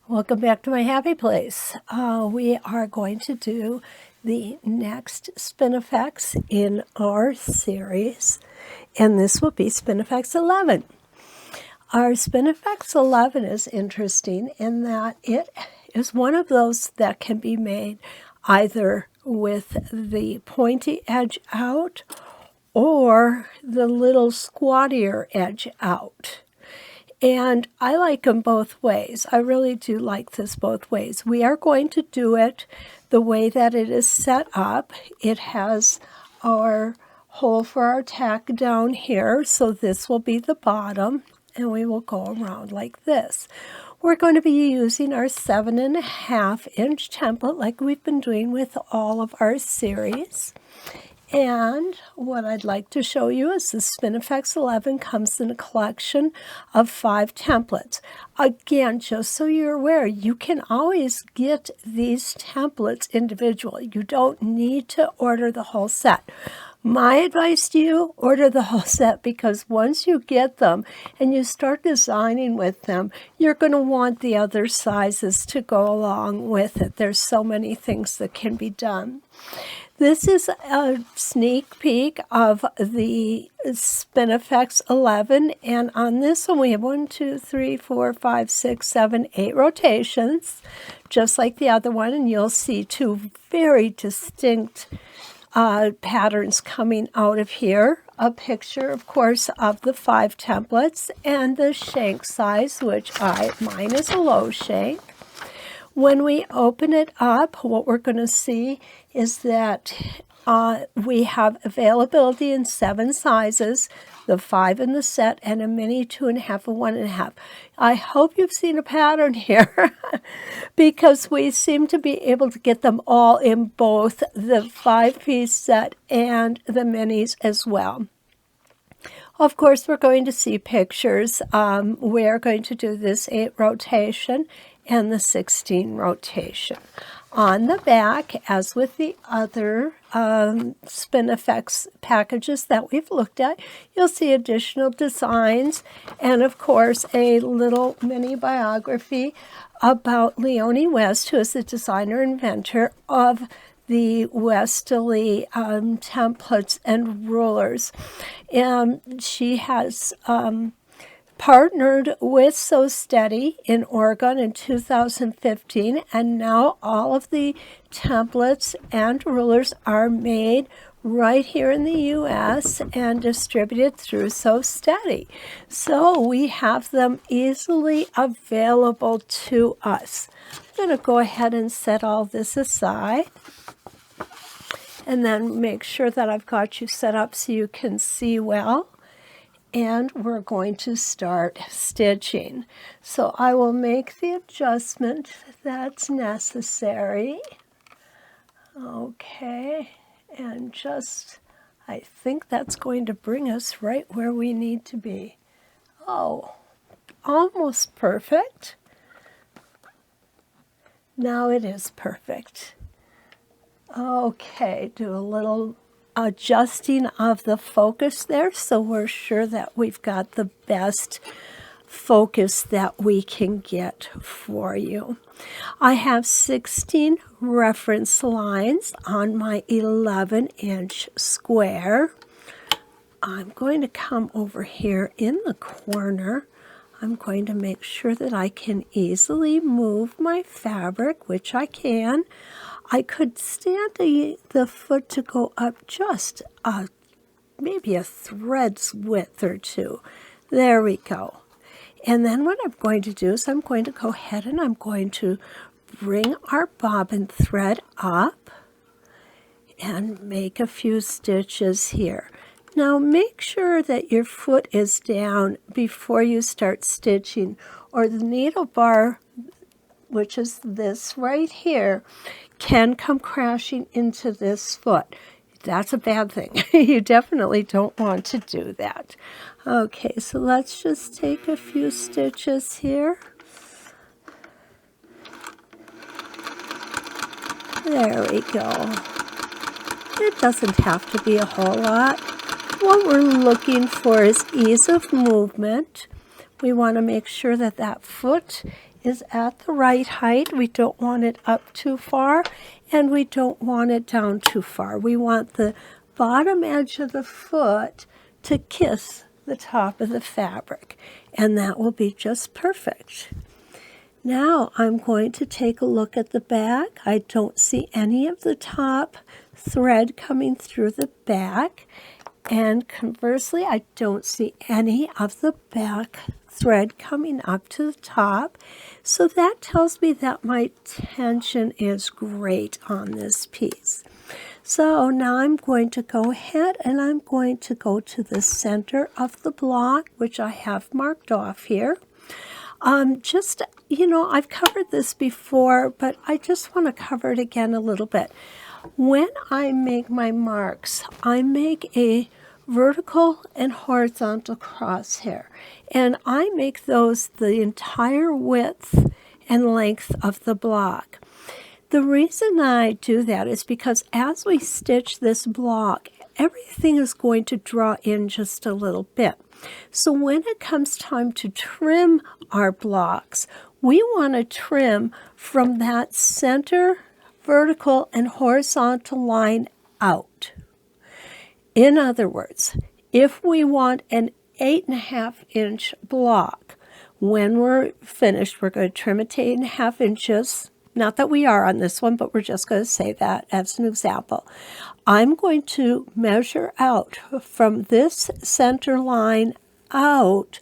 Welcome back to my happy place. We are going to do the next spin effects in our series, and this will be spin effects 11. Our spin effects 11 is interesting in that it is one of those that can be made either with the pointy edge out or the little squattier edge out. And I like them both ways. I really do like this both ways. We are going to do it the way that it is set up. It has our hole for our tack down here, so this will be the bottom, and we will go around like this. We're going to be using our 7.5-inch template like we've been doing with all of our series. And what I'd like to show you is the Spin Effects 11 comes in a collection of 5 templates. Again, just so you're aware, you can always get these templates individually. You don't need to order the whole set. My advice to you, order the whole set, because once you get them and you start designing with them, you're going to want the other sizes to go along with it. There's so many things that can be done. This is a sneak peek of the Spin Effects 11, and on this one we have 1, 2, 3, 4, 5, 6, 7, 8 rotations, just like the other one, and you'll see 2 very distinct patterns coming out of here. A picture, of course, of the 5 templates and the shank size, which mine is a low shank. When we open it up, what we're going to see is that we have availability in 7 sizes, the 5 in the set, and a mini 2.5 and 1.5. I hope you've seen a pattern here because we seem to be able to get them all in both the 5-piece set and the minis as well. Of course, we're going to see pictures. We're going to do this 8 rotation and the 16 rotation. On the back, as with the other Spin Effects packages that we've looked at, you'll see additional designs and, of course, a little mini biography about Leonie West, who is the designer and inventor of the Westalee templates and rulers. She has partnered with So Steady in Oregon in 2015, and now all of the templates and rulers are made right here in the U.S. and distributed through So Steady. So we have them easily available to us. I'm going to go ahead and set all this aside, and then make sure that I've got you set up so you can see well. And we're going to start stitching. So I will make the adjustment that's necessary. Okay, and I think that's going to bring us right where we need to be. Oh, almost perfect. Now it is perfect. Okay, do a little adjusting of the focus there so we're sure that we've got the best focus that we can get for you. I have 16 reference lines on my 11-inch square. I'm going to come over here in the corner. I'm going to make sure that I can easily move my fabric, which I can. I could stand the foot to go up just maybe a thread's width or 2. There we go. And then what I'm going to do is I'm going to go ahead and I'm going to bring our bobbin thread up and make a few stitches here. Now make sure that your foot is down before you start stitching, or the needle bar, which is this right here, can come crashing into this foot. That's a bad thing. You definitely don't want to do that. Okay, so let's just take a few stitches here. There we go. It doesn't have to be a whole lot. What we're looking for is ease of movement. We want to make sure that that foot is at the right height. We don't want it up too far, and we don't want it down too far. We want the bottom edge of the foot to kiss the top of the fabric, and that will be just perfect. Now I'm going to take a look at the back. I don't see any of the top thread coming through the back, and conversely, I don't see any of the back thread coming up to the top. So that tells me that my tension is great on this piece. So now I'm going to go ahead and I'm going to go to the center of the block, which I have marked off here. Just, I've covered this before, but I just want to cover it again a little bit. When I make my marks, I make a vertical and horizontal crosshair, and I make those the entire width and length of the block. The reason I do that is because as we stitch this block, everything is going to draw in just a little bit. So when it comes time to trim our blocks, we want to trim from that center vertical and horizontal line out. In other words, if we want an 8.5-inch block, when we're finished, we're going to trim it to 8.5 inches. Not that we are on this one, but we're just going to say that as an example. I'm going to measure out from this center line out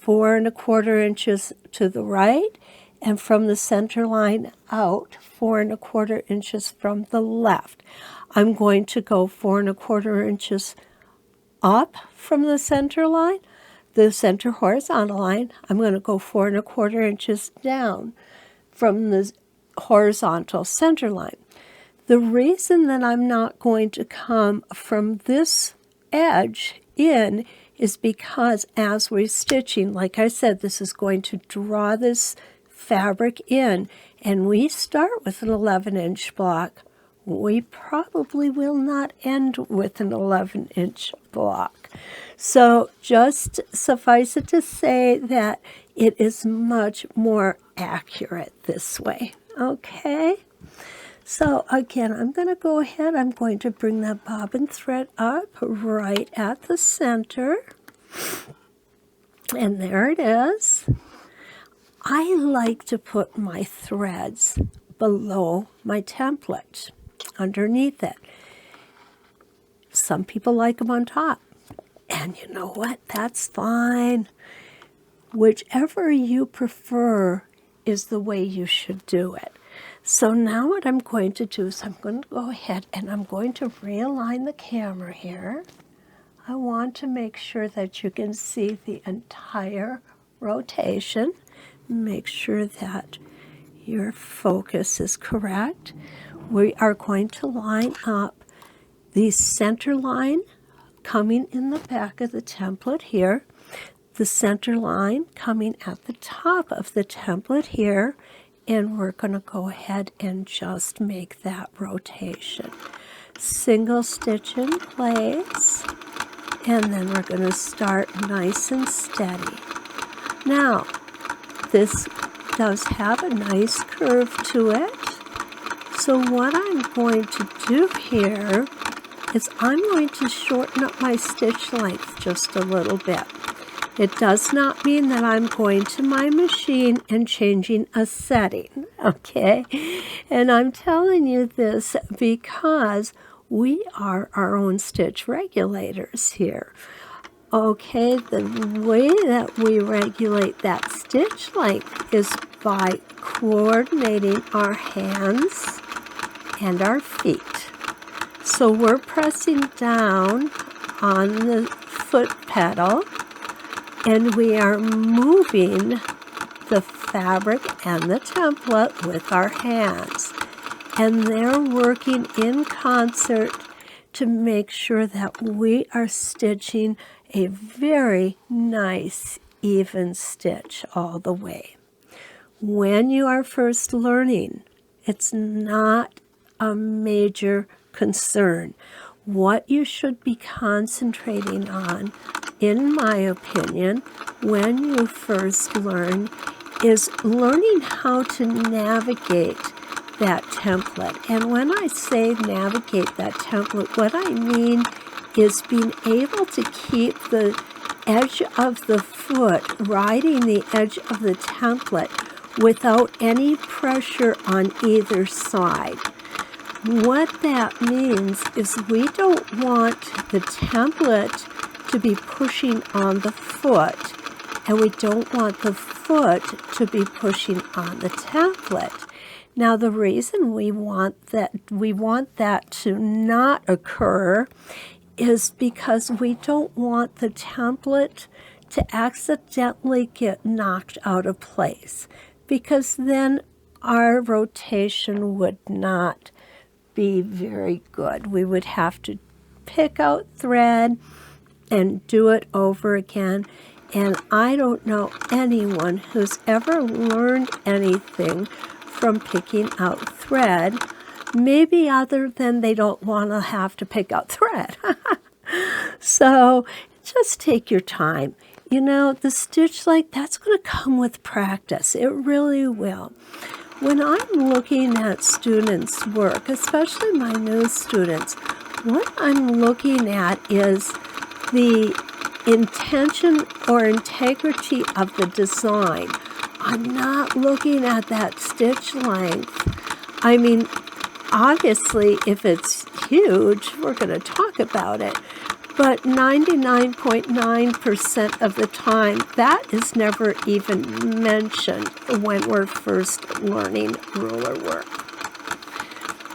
4.25 inches to the right, and from the center line out 4.25 inches from the left. I'm going to go 4.25 inches up from the center line, the center horizontal line. I'm going to go 4.25 inches down from the horizontal center line. The reason that I'm not going to come from this edge in is because as we're stitching, like I said, this is going to draw this fabric in, and we start with an 11-inch block. We probably will not end with an 11-inch block. So just suffice it to say that it is much more accurate this way. Okay? So again, I'm going to go ahead, I'm going to bring that bobbin thread up right at the center. And there it is. I like to put my threads below my template, underneath it. Some people like them on top. And you know what? That's fine. Whichever you prefer is the way you should do it. So now what I'm going to do is I'm going to go ahead and I'm going to realign the camera here. I want to make sure that you can see the entire rotation. Make sure that your focus is correct. We are going to line up the center line coming in the back of the template here, the center line coming at the top of the template here, and we're going to go ahead and just make that rotation. Single stitch in place, and then we're going to start nice and steady. Now, this does have a nice curve to it. So what I'm going to do here is I'm going to shorten up my stitch length just a little bit. It does not mean that I'm going to my machine and changing a setting, okay? And I'm telling you this because we are our own stitch regulators here. Okay, the way that we regulate that stitch length is by coordinating our hands and our feet. So we're pressing down on the foot pedal, and we are moving the fabric and the template with our hands. And they're working in concert to make sure that we are stitching a very nice, even stitch all the way. When you are first learning, it's not a major concern. What you should be concentrating on in my opinion, when you first learn, is learning how to navigate that template. And when I say navigate that template, what I mean is being able to keep the edge of the foot riding the edge of the template without any pressure on either side. What that means is we don't want the template to be pushing on the foot, and we don't want the foot to be pushing on the template. Now, the reason we want that to not occur is because we don't want the template to accidentally get knocked out of place, because then our rotation would not be very good. We would have to pick out thread and do it over again. And I don't know anyone who's ever learned anything from picking out thread, maybe other than they don't want to have to pick out thread. So just take your time. You know, the stitch length, that's going to come with practice. It really will. When I'm looking at students' work, especially my new students, what I'm looking at is the intention or integrity of the design. I'm not looking at that stitch length. I mean, obviously, if it's huge, we're going to talk about it. But 99.9% of the time, that is never even mentioned when we're first learning ruler work.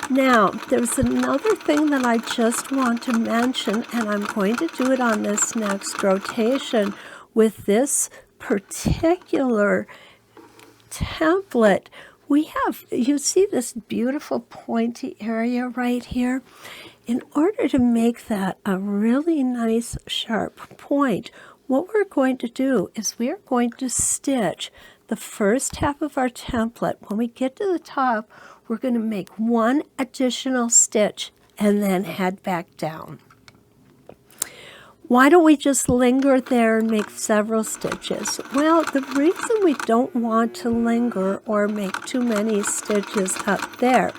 Now, there's another thing that I just want to mention, and I'm going to do it on this next rotation with this particular template. We have, you see this beautiful pointy area right here? In order to make that a really nice sharp point, what we're going to do is we are going to stitch the first half of our template. When we get to the top, we're going to make one additional stitch and then head back down. Why don't we just linger there and make several stitches? Well, the reason we don't want to linger or make too many stitches up there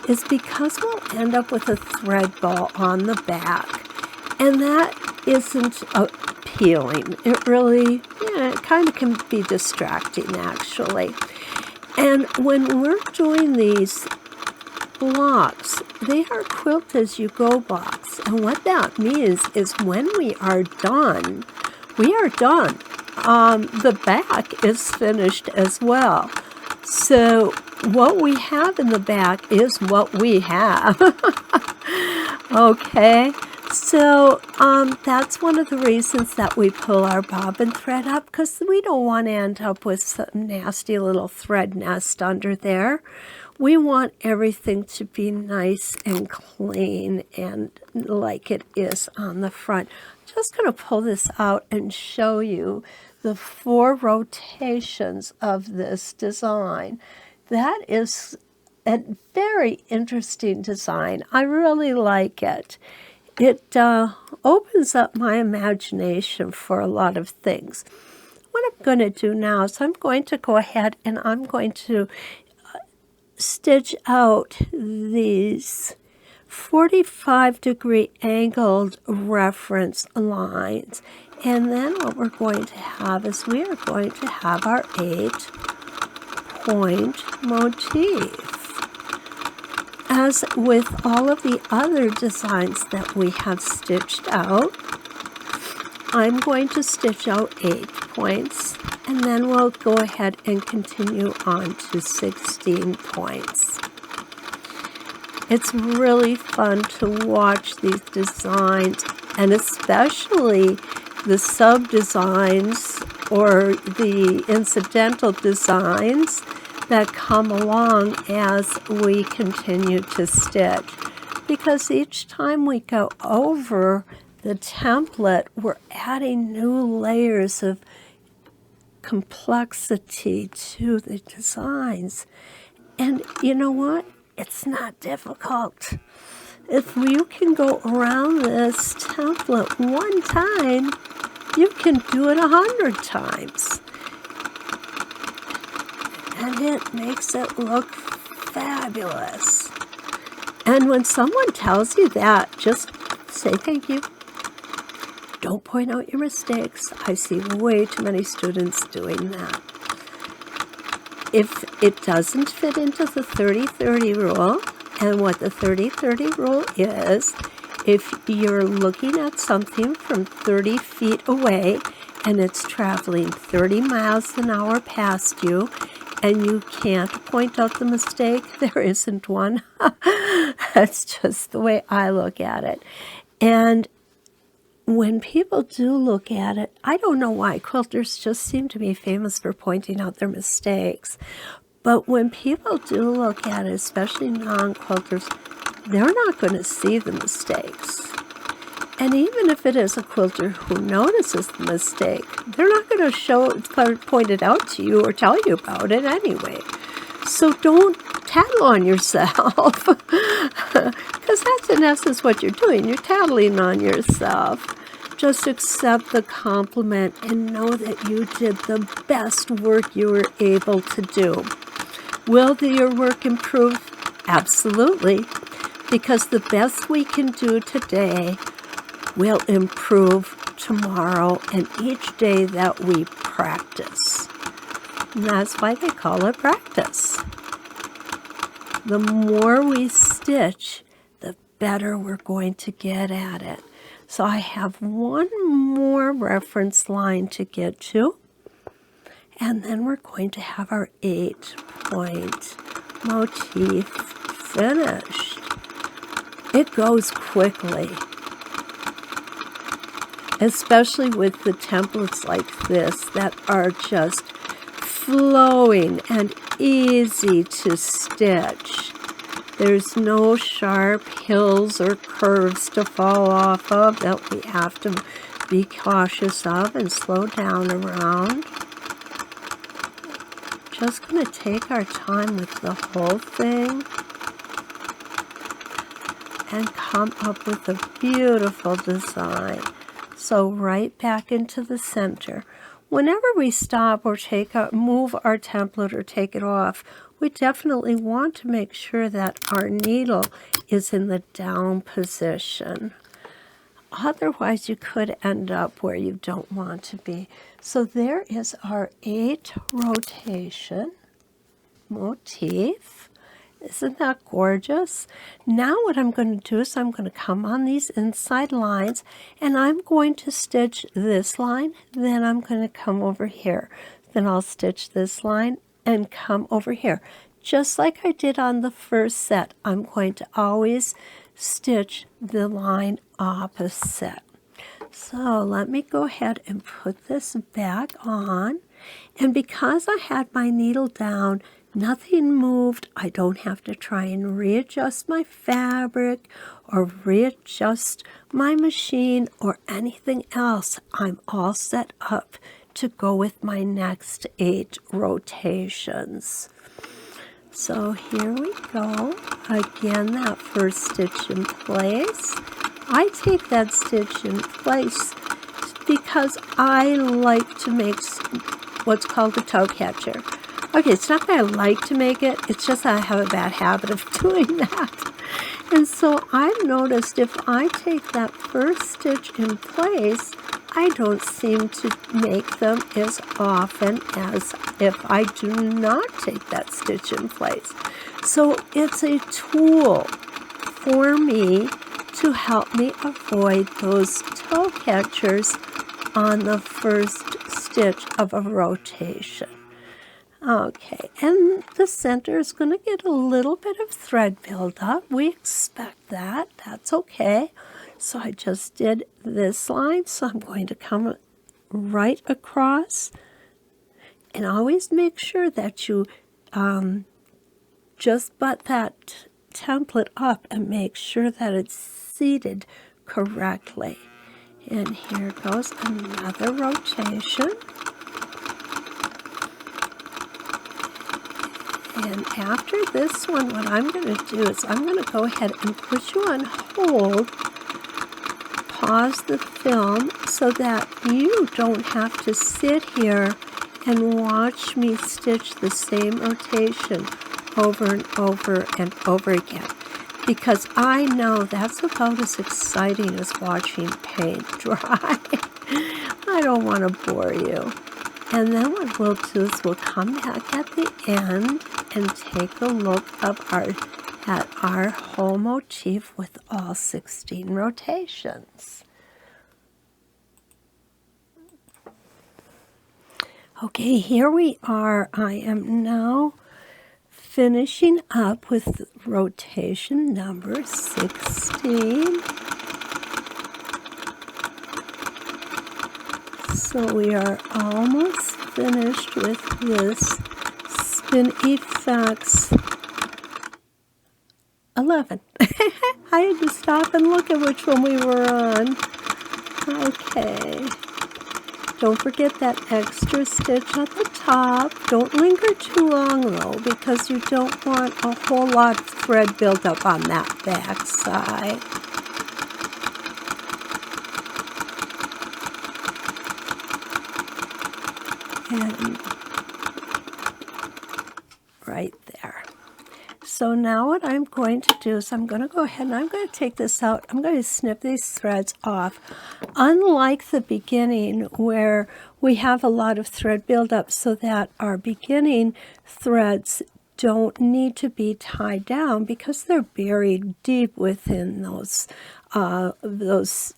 is because we'll end up with a thread ball on the back, and that isn't appealing. It really, it kind of can be distracting, actually. And when we're doing these blocks, they are quilt as you go blocks, and what that means is when we are done, we are done. The back is finished as well. So what we have in the back is what we have. Okay, so that's one of the reasons that we pull our bobbin thread up, because we don't want to end up with some nasty little thread nest under there. We want everything to be nice and clean and like it is on the front. I'm just going to pull this out and show you the 4 rotations of this design. That is a very interesting design. I really like it. It opens up my imagination for a lot of things. What I'm going to do now is I'm going to go ahead and I'm going to stitch out these 45-degree angled reference lines. And then what we're going to have is we are going to have our 8-point motif. As with all of the other designs that we have stitched out, I'm going to stitch out 8 points, and then we'll go ahead and continue on to 16 points. It's really fun to watch these designs, and especially the sub-designs or the incidental designs that come along as we continue to stitch. Because each time we go over the template, we're adding new layers of complexity to the designs. And you know what? It's not difficult. If you can go around this template one time, You can do it 100 times. And it makes it look fabulous. And when someone tells you that, just say thank you. Don't point out your mistakes. I see way too many students doing that. If it doesn't fit into the 30-30 rule, and what the 30-30 rule is, if you're looking at something from 30 feet away and it's traveling 30 miles an hour past you, and you can't point out the mistake, there isn't one. That's just the way I look at it. And when people do look at it, I don't know why quilters just seem to be famous for pointing out their mistakes. But when people do look at it, especially non-quilters, they're not going to see the mistakes. And even if it is a quilter who notices the mistake, they're not going to point it out to you or tell you about it anyway. So don't tattle on yourself, because that's in essence what you're doing. You're tattling on yourself. Just accept the compliment and know that you did the best work you were able to do. Will your work improve? Absolutely, because the best we can do today will improve tomorrow and each day that we practice. And that's why they call it practice. The more we stitch, the better we're going to get at it. So I have one more reference line to get to, and then we're going to have our 8-point motif finished. It goes quickly, especially with the templates like this that are just flowing and easy to stitch. There's no sharp hills or curves to fall off of that we have to be cautious of and slow down around. Just going to take our time with the whole thing and come up with a beautiful design. So right back into the center. Whenever we stop or move our template or take it off, we definitely want to make sure that our needle is in the down position. Otherwise, you could end up where you don't want to be. So there is our 8 rotation motif. Isn't that gorgeous? Now what I'm going to do is I'm going to come on these inside lines, and I'm going to stitch this line, then I'm going to come over here. Then I'll stitch this line and come over here. Just like I did on the first set, I'm going to always stitch the line opposite. So let me go ahead and put this back on. And because I had my needle down, nothing moved. I don't have to try and readjust my fabric or readjust my machine or anything else. I'm all set up to go with my next 8 rotations. So here we go. Again, that first stitch in place. I take that stitch in place because I like to make what's called a toe catcher. Okay, it's not that I like to make it, it's just that I have a bad habit of doing that. And so I've noticed if I take that first stitch in place, I don't seem to make them as often as if I do not take that stitch in place. So it's a tool for me to help me avoid those toe catchers on the first stitch of a rotation. Okay, and the center is going to get a little bit of thread buildup. We expect that. That's okay. So I just did this line, so I'm going to come right across. And always make sure that you just butt that template up and make sure that it's seated correctly. And here goes another rotation. And after this one, what I'm going to do is I'm going to go ahead and put you on hold, pause the film so that you don't have to sit here and watch me stitch the same rotation over and over and over again, because I know that's about as exciting as watching paint dry. I don't want to bore you. And then what we'll do is we'll come back at the end and take a look at our whole motif with all 16 rotations. Okay, here we are. I am now finishing up with rotation number 16. So we are almost finished with this Spin Effects 11. I had to stop and look at which one we were on. Okay. Don't forget that extra stitch at the top. Don't linger too long though, because you don't want a whole lot of thread built up on that back side. And right there. So now what I'm going to do is I'm going to go ahead and I'm going to take this out. I'm going to snip these threads off. Unlike the beginning where we have a lot of thread buildup so that our beginning threads don't need to be tied down because they're buried deep within those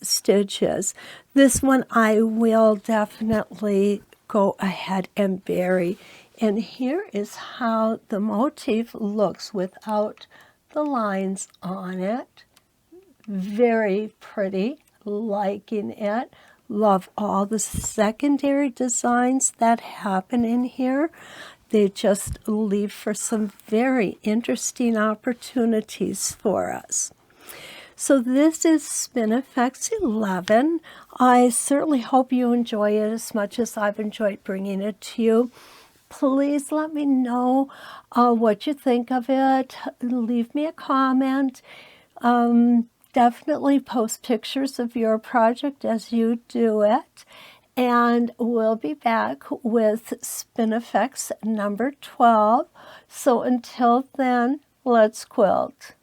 stitches. This one I will definitely go ahead and bury. And here is how the motif looks without the lines on it. Very pretty, liking it. Love all the secondary designs that happen in here. They just leave for some very interesting opportunities for us. So this is Spin Effects 11. I certainly hope you enjoy it as much as I've enjoyed bringing it to you. Please let me know what you think of it. Leave me a comment. Definitely post pictures of your project as you do it. And we'll be back with Spin Effects number 12. So until then, let's quilt.